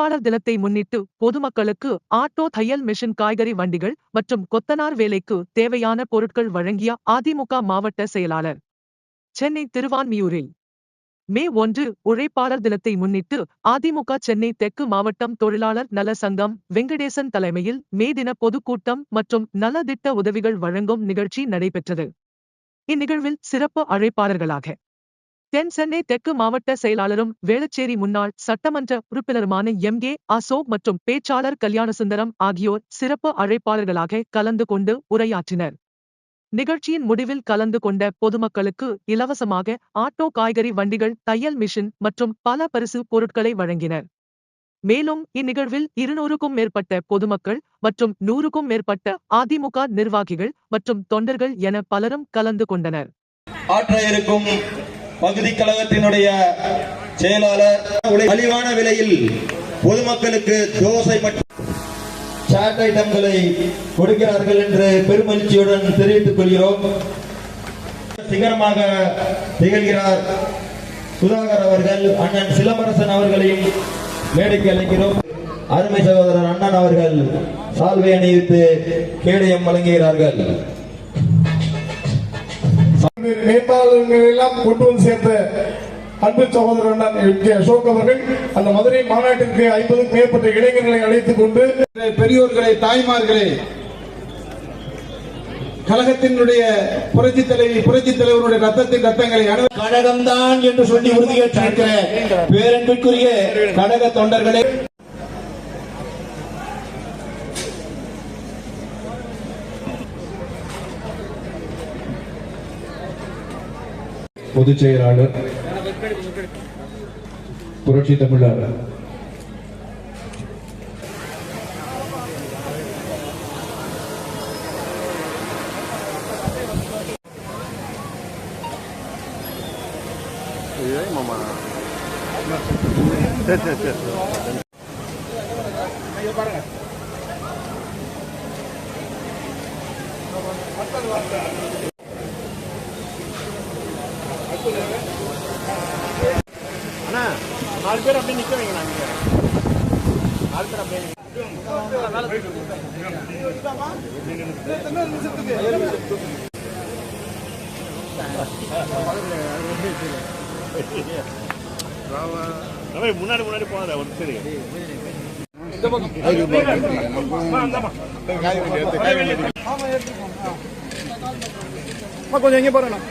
உழைப்பாளர் தினத்தை முன்னிட்டு பொதுமக்களுக்கு ஆட்டோ தையல் மிஷின் காய்கறி வண்டிகள் மற்றும் கொத்தனார் வேலைக்கு தேவையான பொருட்கள் வழங்கிய அதிமுக மாவட்ட செயலாளர். சென்னை திருவான்மியூரில் மே 1 உழைப்பாளர் தினத்தை முன்னிட்டு அதிமுக சென்னை தெற்கு மாவட்டம் தொழிலாளர் நல சங்கம் வெங்கடேசன் தலைமையில் மே தின பொதுக்கூட்டம் மற்றும் நலத்திட்ட உதவிகள் வழங்கும் நிகழ்ச்சி நடைபெற்றது. இந்நிகழ்வில் சிறப்பு அழைப்பாளர்களாக தென் சென்னை தெற்கு மாவட்ட செயலாளரும் வேளச்சேரி முன்னாள் சட்டமன்ற உறுப்பினருமான எம்.ஏ. அசோக் மற்றும் பேச்சாளர் கல்யாணசுந்தரம் ஆகியோர் சிறப்பு அழைப்பாளர்களாக கலந்து கொண்டு உரையாற்றினர். நிகழ்ச்சியின் முடிவில் கலந்து கொண்ட பொதுமக்களுக்கு இலவசமாக ஆட்டோ காய்கறி வண்டிகள் தையல் மிஷின் மற்றும் பல பரிசு பொருட்களை வழங்கினர். மேலும் இந்நிகழ்வில் 200க்கும் மேற்பட்ட பொதுமக்கள் மற்றும் 100க்கும் மேற்பட்ட அதிமுக நிர்வாகிகள் மற்றும் தொண்டர்கள் என பலரும் கலந்து கொண்டனர். ஆற்ற இருக்கும் பகுதி கழகத்தினுடைய செயலாளர் மலிவான விலையில் பொதுமக்களுக்கு தோசை மற்றும் சாட் ஐட்டங்களை கொடுக்கிறார்கள் என்று பெருமகிழ்ச்சியுடன் தெரிவித்துக் கொள்கிறோம். சிகரமாக திகழ்கிறார் சுதாகர் அவர்கள். அண்ணன் சிலம்பரசன் அவர்களையும் மேடைக்கு அழைக்கிறோம். அருமை சகோதரர் அண்ணன் அவர்கள் சால்வை அணிவித்து கேடயம் வழங்குகிறார்கள். நேதாளர்கள் எல்லாம் கொண்டு வந்து சேர்த்த அன்பு சகோதரர் அசோக் அவர்கள் அந்த மதுரை மாநாட்டிற்கு 50க்கும் மேற்பட்ட இளைஞர்களை அழைத்துக் கொண்டு பெரியோர்களை, தாய்மார்களே, கழகத்தினுடைய புரட்சி தலைவருடைய ரத்தங்களை கழகம்தான் என்று சொல்லி உறுதியேற்றிருக்கிற பேரன்பிற்குரிய கழக தொண்டர்களே, பொதுச் செயலாளர் புரட்சி தமிழர் அண்ணா 4 பேர் அப்படியே நிக்க வைங்க. 4 பேர் அப்படியே முன்னாடி போகாத ஒரு சரி கொஞ்சம் எங்க போறேன்